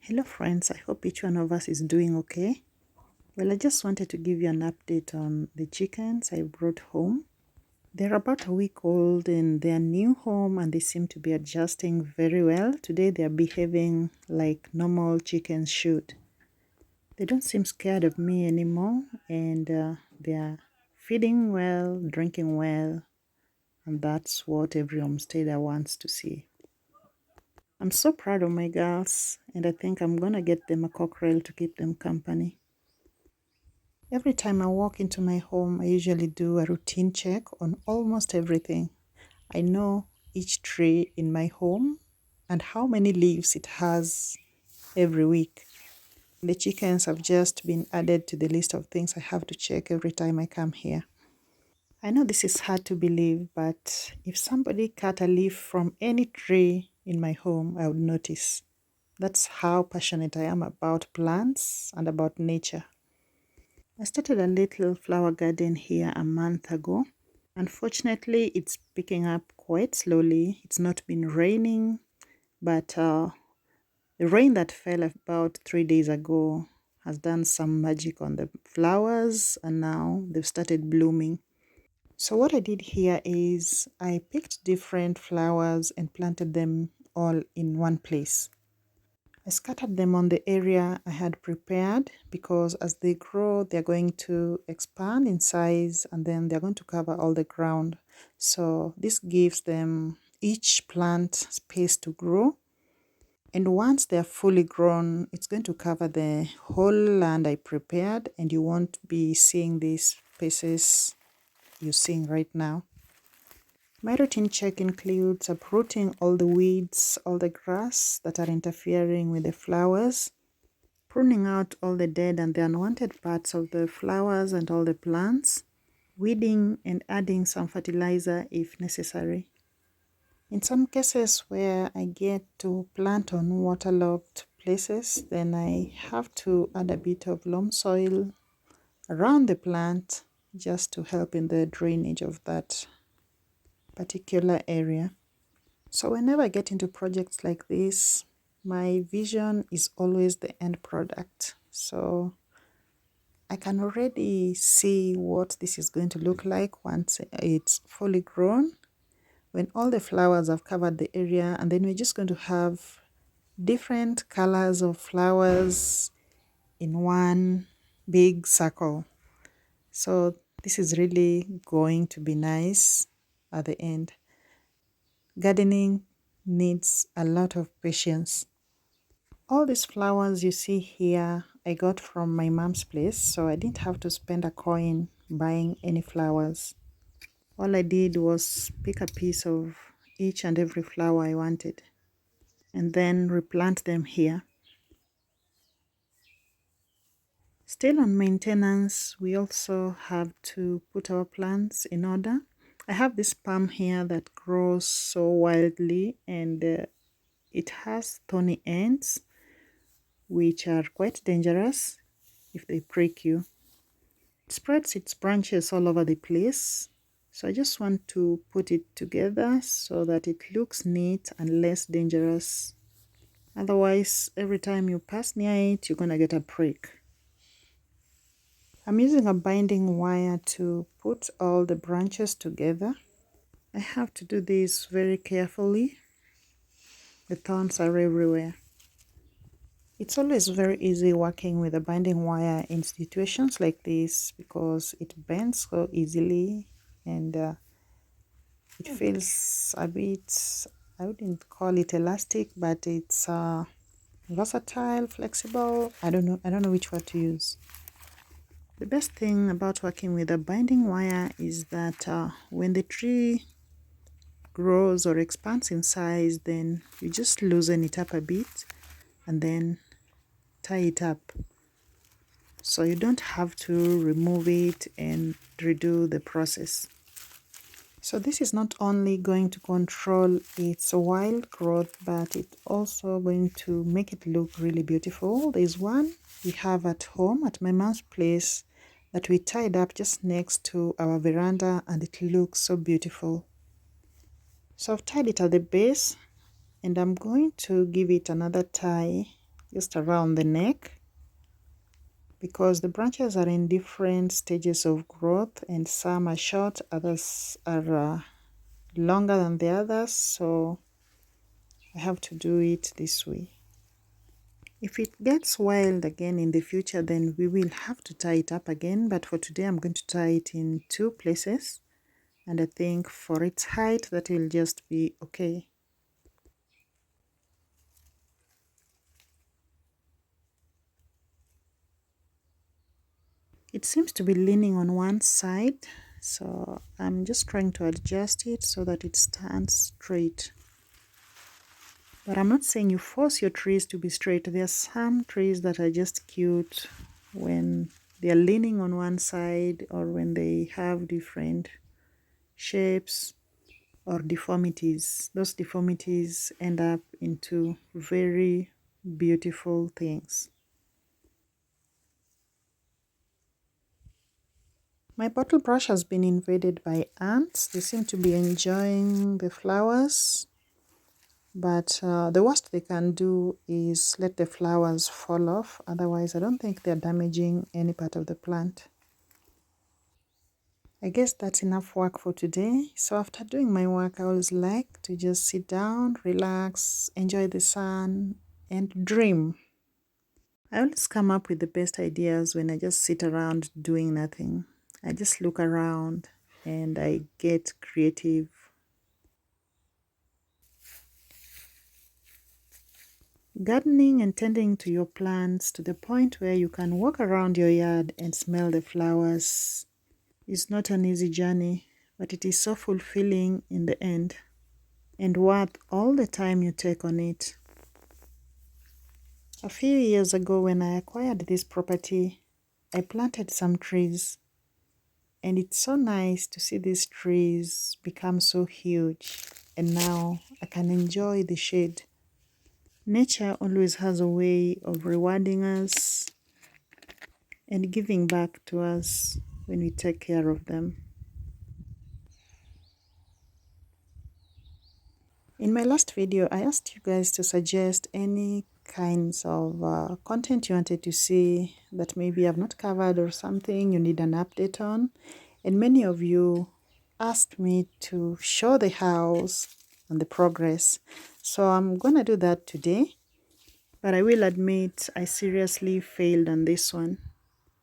Hello friends, I hope each one of us is doing okay. Well, I just wanted to give you an update on the chickens I brought home. They're about a week old in their new home and they seem to be adjusting very well. Today they are behaving like normal chickens should. They don't seem scared of me anymore and they are feeding well, drinking well, and that's what every homesteader wants to see. I'm so proud of my girls and I think I'm gonna get them a cockerel to keep them company. Every time I walk into my home, I usually do a routine check on almost everything. I know each tree in my home and how many leaves it has every week. The chickens have just been added to the list of things I have to check every time I come here. I know this is hard to believe, but if somebody cut a leaf from any tree in my home, I would notice. That's how passionate I am about plants and about nature. I started a little flower garden here a month ago. Unfortunately, it's picking up quite slowly. It's not been raining, but the rain that fell about 3 days ago has done some magic on the flowers and now they've started blooming. So what I did here is I picked different flowers and planted them all in one place. I scattered them on the area I had prepared because as they grow, they're going to expand in size and then they're going to cover all the ground. So this gives them each plant space to grow. And once they're fully grown, it's going to cover the whole land I prepared and you won't be seeing these spaces you're seeing right now. My routine check includes uprooting all the weeds, all the grass that are interfering with the flowers, pruning out all the dead and the unwanted parts of the flowers and all the plants, weeding and adding some fertilizer if necessary. In some cases where I get to plant on waterlogged places, then I have to add a bit of loam soil around the plant just to help in the drainage of that particular area. So whenever I get into projects like this, my vision is always the end product. So I can already see what this is going to look like once it's fully grown, when all the flowers have covered the area, and then we're just going to have different colors of flowers in one big circle. So this is really going to be nice at the end. Gardening needs a lot of patience. All these flowers you see here, I got from my mom's place, so I didn't have to spend a coin buying any flowers. All I did was pick a piece of each and every flower I wanted and then replant them here. Still on maintenance, we also have to put our plants in order. I have this palm here that grows so wildly and it has thorny ends which are quite dangerous if they prick you. It spreads its branches all over the place. So I just want to put it together so that it looks neat and less dangerous. Otherwise, every time you pass near it, you're gonna get a prick. I'm using a binding wire to put all the branches together. I have to do this very carefully. The thorns are everywhere. It's always very easy working with a binding wire in situations like this because it bends so easily and it feels a bit, I wouldn't call it elastic, but it's versatile, flexible. I don't know which word to use. The best thing about working with a binding wire is that when the tree grows or expands in size, then you just loosen it up a bit and then tie it up. So you don't have to remove it and redo the process. So this is not only going to control its wild growth, but it's also going to make it look really beautiful. There's one we have at home at my mom's place that we tied up just next to our veranda and it looks so beautiful. So I've tied it at the base and I'm going to give it another tie just around the neck, because the branches are in different stages of growth, and some are short, others are longer than the others, so I have to do it this way. If it gets wild again in the future, then we will have to tie it up again, but for today I'm going to tie it in 2 places, and I think for its height that will just be okay. It seems to be leaning on one side, so I'm just trying to adjust it so that it stands straight. But I'm not saying you force your trees to be straight. There are some trees that are just cute when they are leaning on one side, or when they have different shapes or deformities. Those deformities end up into very beautiful things. My bottle brush has been invaded by ants. They seem to be enjoying the flowers, but the worst they can do is let the flowers fall off. Otherwise, I don't think they're damaging any part of the plant. I guess that's enough work for today. So after doing my work, I always like to just sit down, relax, enjoy the sun, and dream. I always come up with the best ideas when I just sit around doing nothing. I just look around and I get creative. Gardening and tending to your plants to the point where you can walk around your yard and smell the flowers is not an easy journey, but it is so fulfilling in the end and worth all the time you take on it. A few years ago, when I acquired this property, I planted some trees, and it's so nice to see these trees become so huge, and now I can enjoy the shade. Nature always has a way of rewarding us and giving back to us when we take care of them. In my last video, I asked you guys to suggest any kinds of content you wanted to see that maybe I've not covered, or something you need an update on. And many of you asked me to show the house and the progress. So I'm gonna do that today. But I will admit I seriously failed on this one.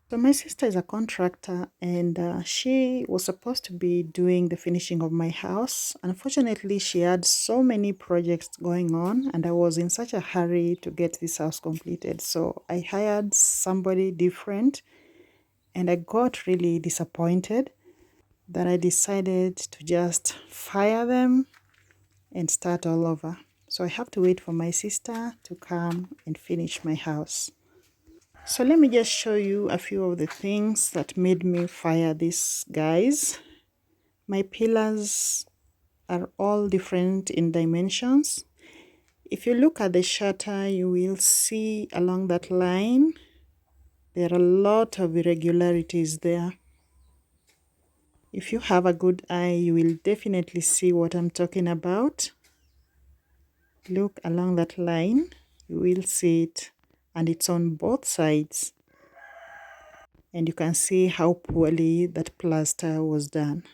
So my sister is a contractor, and she was supposed to be doing the finishing of my house. Unfortunately, she had so many projects going on, and I was in such a hurry to get this house completed. So I hired somebody different, and I got really disappointed that I decided to just fire them and start all over. So I have to wait for my sister to come and finish my house. So let me just show you a few of the things that made me fire these guys. My pillars are all different in dimensions. If you look at the shutter, you will see along that line, there are a lot of irregularities there. If you have a good eye, you will definitely see what I'm talking about. Look along that line, you will see it, and it's on both sides. And you can see how poorly that plaster was done.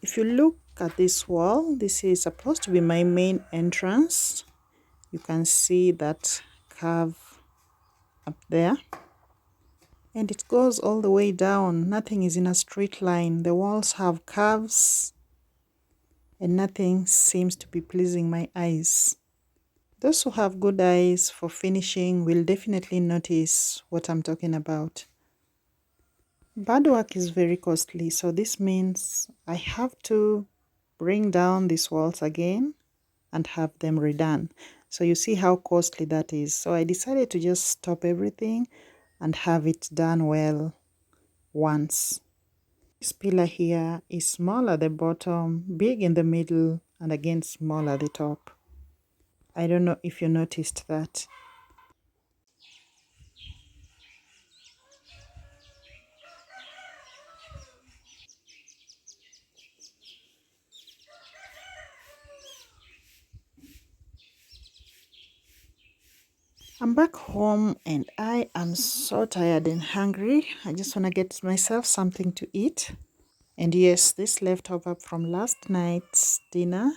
If you look at this wall, this is supposed to be my main entrance. You can see that curve up there. And it goes all the way down. Nothing is in a straight line. The walls have curves, and nothing seems to be pleasing my eyes. Those who have good eyes for finishing will definitely notice what I'm talking about. Bad work is very costly, so this means I have to bring down these walls again and have them redone. So you see how costly that is. So I decided to just stop everything and have it done well once. This pillar here is small at the bottom, big in the middle, and again small at the top. I don't know if you noticed that. I'm back home and I am so tired and hungry. I just want to get myself something to eat. And yes, this leftover from last night's dinner.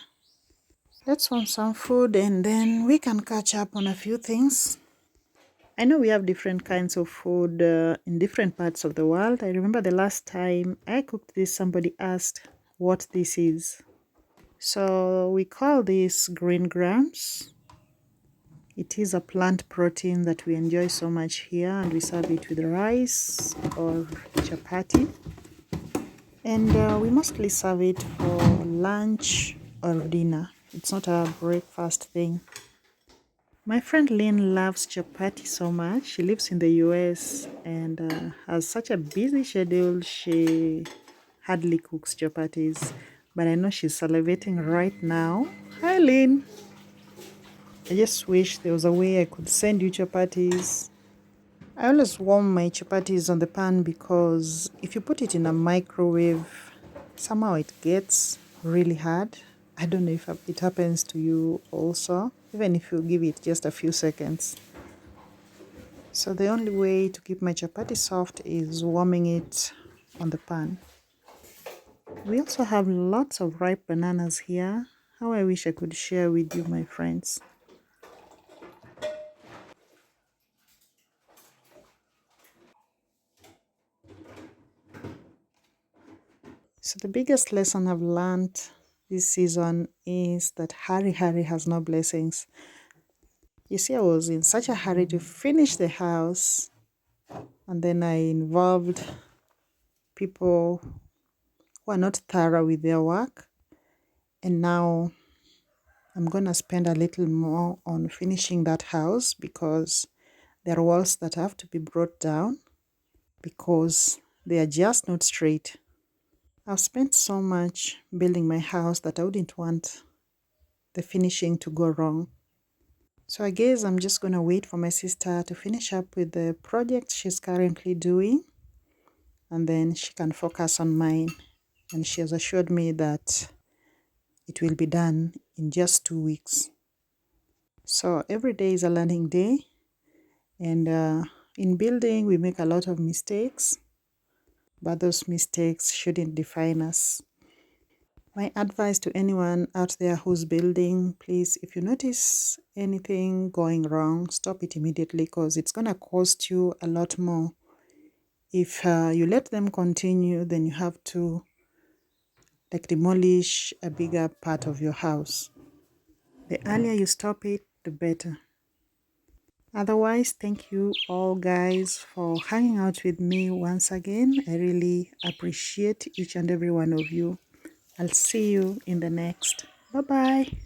Let's want some food and then we can catch up on a few things. I know we have different kinds of food in different parts of the world. I remember the last time I cooked this, somebody asked what this is. So we call this green grams. It is a plant protein that we enjoy so much here, and we serve it with rice or chapati. And we mostly serve it for lunch or dinner. It's not a breakfast thing. My friend Lynn loves chapati so much. She lives in the US and has such a busy schedule. She hardly cooks chapatis, but I know she's salivating right now. Hi, Lynn. I just wish there was a way I could send you chapatis. I always warm my chapatis on the pan because if you put it in a microwave, somehow it gets really hard. I don't know if it happens to you also, even if you give it just a few seconds. So the only way to keep my chapati soft is warming it on the pan. We also have lots of ripe bananas here. How I wish I could share with you, my friends. So the biggest lesson I've learned this season is that hurry has no blessings. You see, I was in such a hurry to finish the house, and then I involved people who are not thorough with their work, and now I'm gonna spend a little more on finishing that house because there are walls that have to be brought down because they are just not straight. I've spent so much building my house that I wouldn't want the finishing to go wrong. So I guess I'm just gonna wait for my sister to finish up with the project she's currently doing, and then she can focus on mine. And she has assured me that it will be done in just 2 weeks. So every day is a learning day, and in building we make a lot of mistakes, but those mistakes shouldn't define us. My advice to anyone out there who's building, please, if you notice anything going wrong, stop it immediately because it's going to cost you a lot more. If you let them continue, then you have to demolish a bigger part of your house. The earlier you stop it, the better. Otherwise, thank you all guys for hanging out with me once again. I really appreciate each and every one of you. I'll see you in the next. Bye-bye.